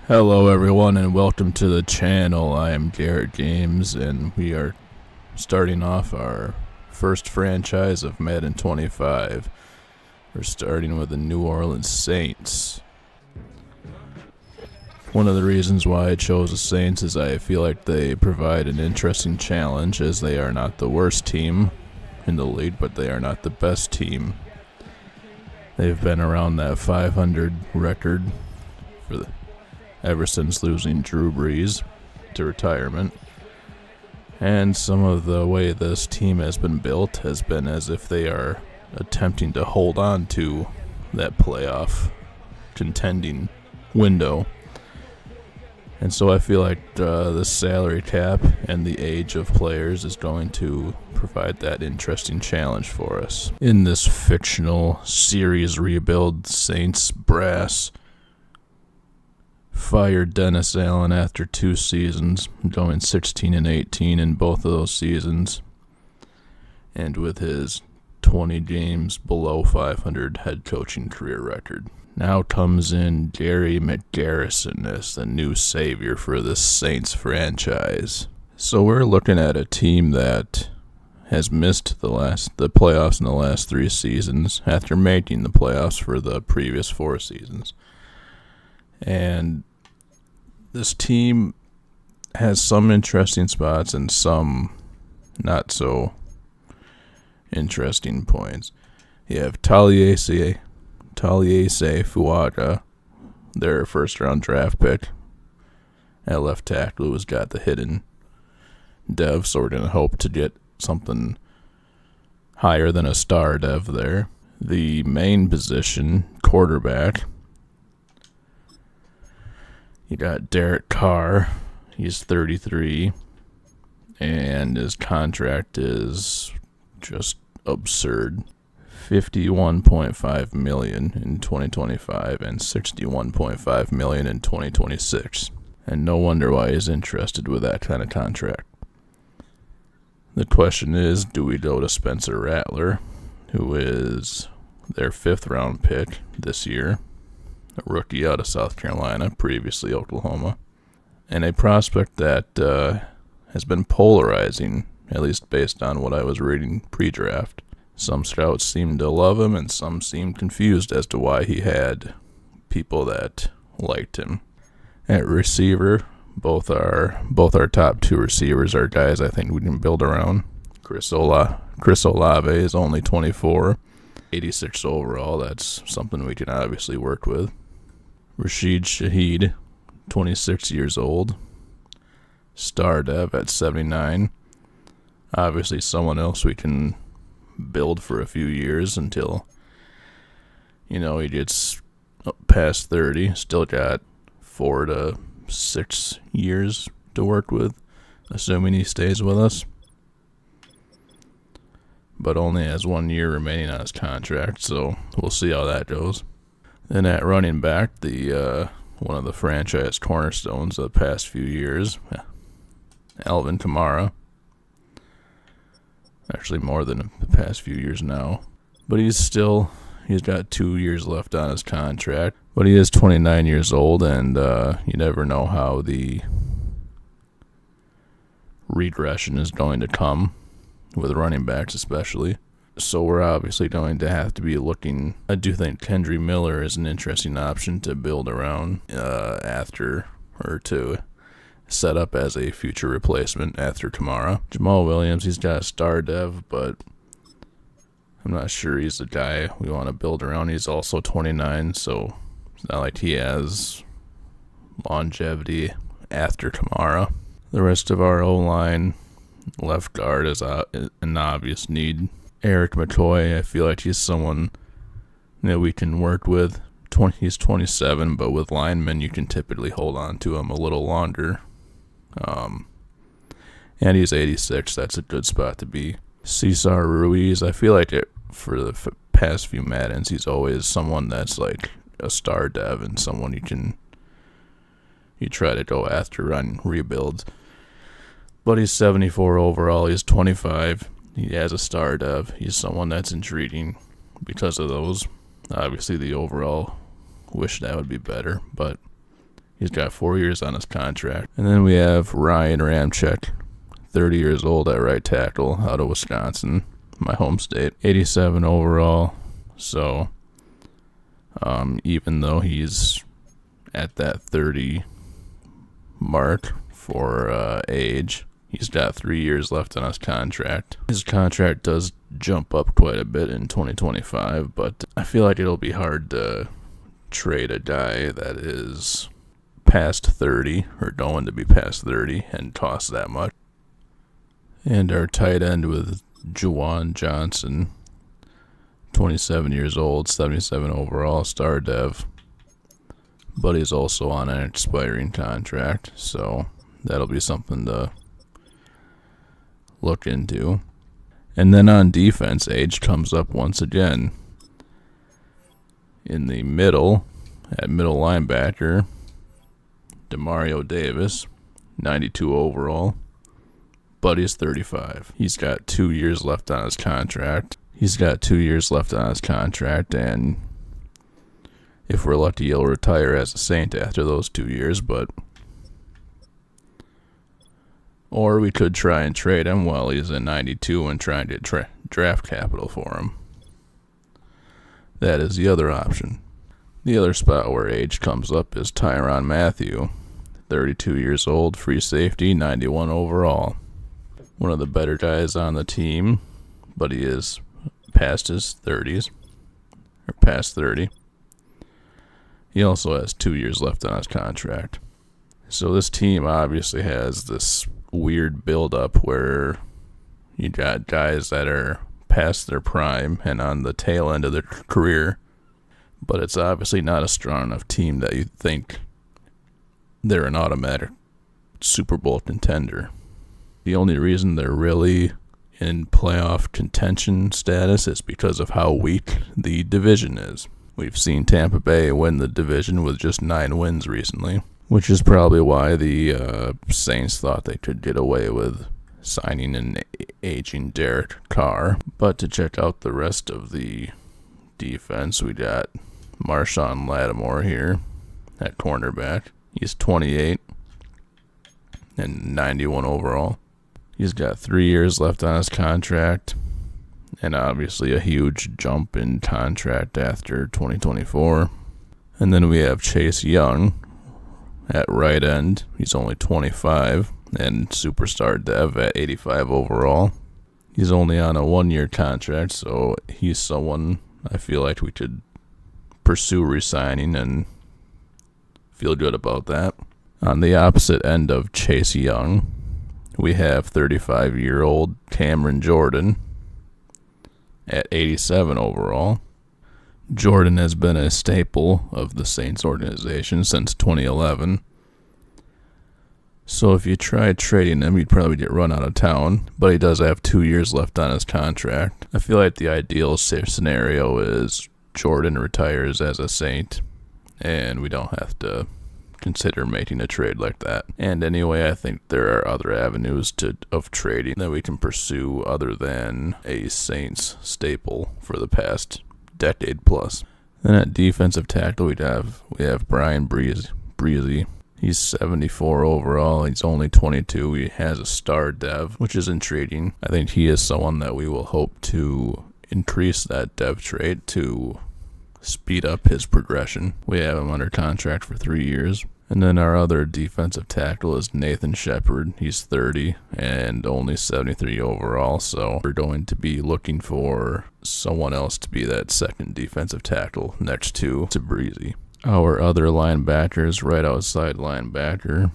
Hello everyone and welcome to the channel. I am Garrett Games and we are starting off our first franchise of Madden 25. We're starting with the New Orleans Saints. One of the reasons why I chose the Saints is I feel like they provide an interesting challenge, as they are not the worst team in the league, but they are not the best team. They've been around that 500 record ever since losing Drew Brees to retirement. And some of the way this team has been built has been as if they are attempting to hold on to that playoff contending window. And so I feel like the salary cap and the age of players is going to provide that interesting challenge for us. In this fictional series rebuild, Saints brass fired Dennis Allen after 2 seasons, going 16-18 in both of those seasons, and with his 20 games below 500 head coaching career record. Now comes in Gary McGarrison as the new savior for the Saints franchise. So we're looking at a team that has missed the playoffs in the last 3 seasons after making the playoffs for the previous 4 seasons. And this team has some interesting spots and some not so interesting points. You have Taliesin Fuaga, their first-round draft pick at left tackle, who's got the hidden dev, so we're going to hope to get something higher than a star dev there. The main position, quarterback, you got Derek Carr. He's 33, and his contract is just absurd. $51.5 million in 2025 and $61.5 million in 2026. And no wonder why he's interested with that kind of contract. The question is, do we go to Spencer Rattler, who is their 5th round pick this year? A rookie out of South Carolina, previously Oklahoma, and a prospect that has been polarizing, at least based on what I was reading pre-draft. Some scouts seem to love him, and some seem confused as to why he had people that liked him. At receiver, both our top 2 receivers are guys I think we can build around. Chris Olave is only 24, 86 overall. That's something we can obviously work with. Rashid Shaheed, 26 years old, star dev at 79. Obviously someone else we can build for a few years until, he gets past 30. Still got 4 to 6 years to work with, assuming he stays with us. But only has 1 year remaining on his contract, so we'll see how that goes. Then at running back, one of the franchise cornerstones of the past few years, Alvin Kamara. Actually more than the past few years now. But he's got 2 years left on his contract. But he is 29 years old, and you never know how the regression is going to come, with running backs especially. So we're obviously going to have to be looking. I do think Kendry Miller is an interesting option to build around to set up as a future replacement after Kamara. Jamal Williams, he's got a star dev, but I'm not sure he's the guy we want to build around. He's also 29, so it's not like he has longevity after Kamara. The rest of our O-line, left guard is an obvious need. Eric McCoy, I feel like he's someone that we can work with. He's 27, but with linemen, you can typically hold on to him a little longer. And he's 86. That's a good spot to be. Cesar Ruiz, I feel like for the past few Maddens, he's always someone that's like a star dev and someone you try to go after on rebuilds. But he's 74 overall. He's 25. He has a star dev. He's someone that's intriguing because of those. Obviously, the overall wish that would be better, but He's got 4 years on his contract. And then we have Ryan Ramczyk, 30 years old at right tackle out of Wisconsin, my home state. 87 overall. So even though he's at that 30 mark for age, he's got 3 years left on his contract. His contract does jump up quite a bit in 2025, but I feel like it'll be hard to trade a guy that is past 30 or going to be past 30 and cost that much. And our tight end with Juwan Johnson, 27 years old, 77 overall, star dev, but he's also on an expiring contract, so that'll be something to look into. And then on defense, age comes up once again. In the middle, at middle linebacker, Demario Davis, 92 overall, but he's 35. He's got 2 years left on his contract. And if we're lucky, he'll retire as a Saint after those 2 years, or we could try and trade him while he's at 92 and try and get draft capital for him. That is the other option. The other spot where age comes up is Tyrann Mathieu, 32 years old, free safety, 91 overall. One of the better guys on the team, but he is past his 30s, or past 30. He also has 2 years left on his contract. So this team obviously has this weird build-up where you got guys that are past their prime and on the tail end of their career, but it's obviously not a strong enough team that you think they're an automatic Super Bowl contender. The only reason they're really in playoff contention status is because of how weak the division is. We've seen Tampa Bay win the division with just 9 wins recently, which is probably why the Saints thought they could get away with signing an aging Derek Carr. But to check out the rest of the defense, we got Marshawn Lattimore here at cornerback. He's 28 and 91 overall. He's got 3 years left on his contract, and obviously a huge jump in contract after 2024. And then we have Chase Young at right end. He's only 25 and superstar dev at 85 overall. He's only on a 1-year contract, so he's someone I feel like we could pursue re-signing and feel good about that. On the opposite end of Chase Young, we have 35-year-old Cameron Jordan at 87 overall. Jordan has been a staple of the Saints organization since 2011. So if you tried trading him, you'd probably get run out of town, but he does have 2 years left on his contract. I feel like the ideal scenario is Jordan retires as a Saint, and we don't have to consider making a trade like that. And anyway, I think there are other avenues of trading that we can pursue other than a Saints staple for the past decade plus. Then at defensive tackle, we have Brian Breezy. He's 74 overall. He's only 22. He has a star dev, which is intriguing. I think he is someone that we will hope to increase that dev trait to speed up his progression. We have him under contract for 3 years. And then our other defensive tackle is Nathan Shepard. He's 30 and only 73 overall, so we're going to be looking for someone else to be that second defensive tackle next to Breezy. Our other linebackers, right outside linebacker,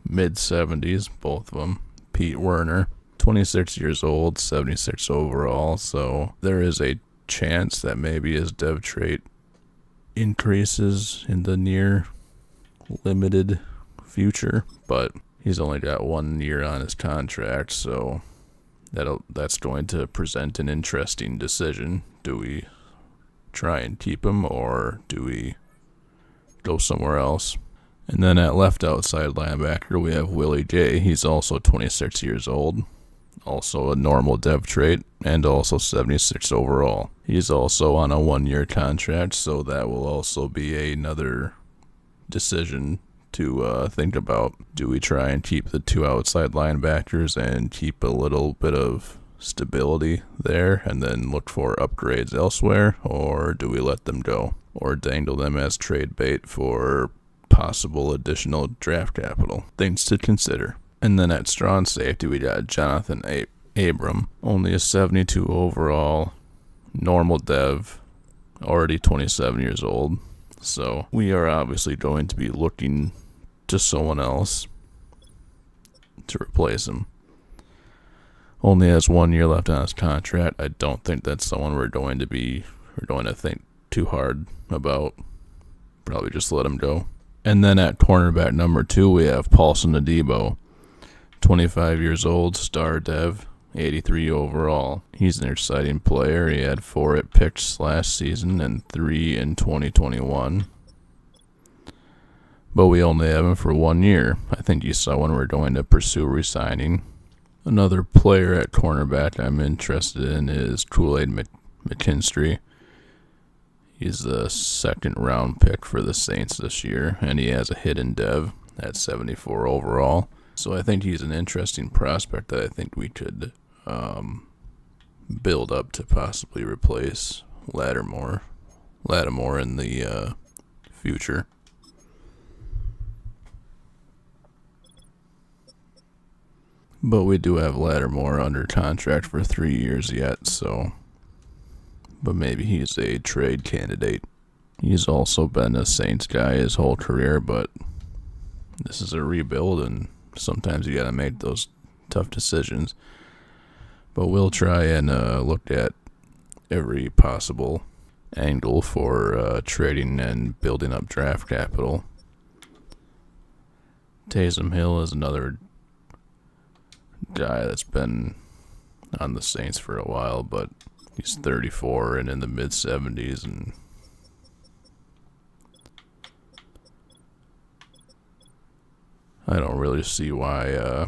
mid-70s, both of them, Pete Werner, 26 years old, 76 overall, so there is a chance that maybe his dev trait increases in the near limited future, but he's only got 1 year on his contract, so that's going to present an interesting decision. Do we try and keep him, or do we go somewhere else? And then at left outside linebacker, we have Willie Gay. He's also 26 years old, also a normal dev trait, and also 76 overall. He's also on a 1 year contract, so that will also be another decision to think about. Do we try and keep the 2 outside linebackers and keep a little bit of stability there and then look for upgrades elsewhere, or do we let them go or dangle them as trade bait for possible additional draft capital? Things to consider. And then at strong safety, we got Jonathan Abram, only a 72 overall, normal dev, already 27 years old. So we are obviously going to be looking to someone else to replace him. Only has 1 year left on his contract. I don't think that's someone we're going to think too hard about. Probably just let him go. And then at cornerback number 2, we have Paulson Adebo, 25 years old, star dev, 83 overall. He's an exciting player. He had 4 at picks last season and 3 in 2021. But we only have him for 1 year. I think he's someone we're going to pursue re-signing. Another player at cornerback I'm interested in is Kool-Aid McKinstry. He's the 2nd round pick for the Saints this year, and he has a hidden dev at 74 overall. So I think he's an interesting prospect that I think we could build up to possibly replace Lattimore in the future. But we do have Lattimore under contract for 3 years yet, but maybe he's a trade candidate. He's also been a Saints guy his whole career, but this is a rebuild, and sometimes you gotta make those tough decisions. But we'll try and look at every possible angle for trading and building up draft capital. Taysom Hill is another guy that's been on the Saints for a while, but he's 34 and in the mid-70s, and I don't really see why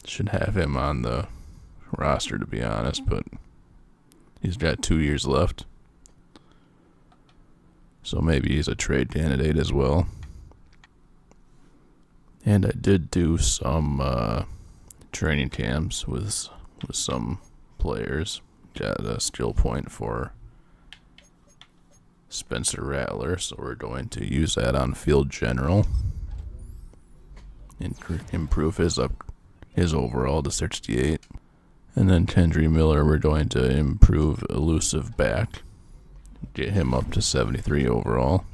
should have him on the roster, to be honest, but he's got 2 years left, so maybe he's a trade candidate as well. And I did do some training camps with some players. Got a skill point for Spencer Rattler, so we're going to use that on field general and improve his overall to 68. And then Kendry Miller, we're going to improve elusive back, get him up to 73 overall.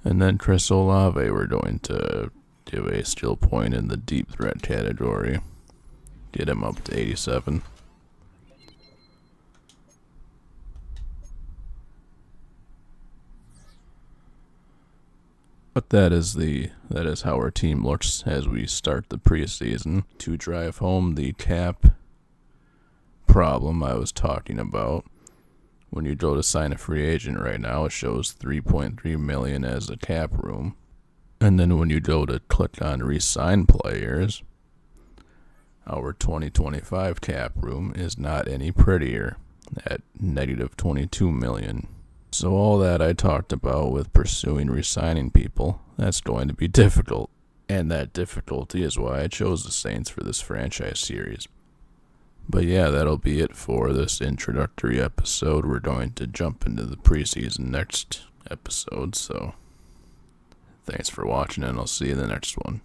And then Chris Olave, we're going to give a skill point in the deep threat category, get him up to 87. But that is how our team looks as we start the preseason. To drive home the cap problem I was talking about, when you go to sign a free agent right now, it shows $3.3 million as a cap room. And then when you go to click on re-sign players, our 2025 cap room is not any prettier at negative $22 million. So all that I talked about with pursuing re-signing people, that's going to be difficult. And that difficulty is why I chose the Saints for this franchise series. But yeah, that'll be it for this introductory episode. We're going to jump into the preseason next episode, so thanks for watching, and I'll see you in the next one.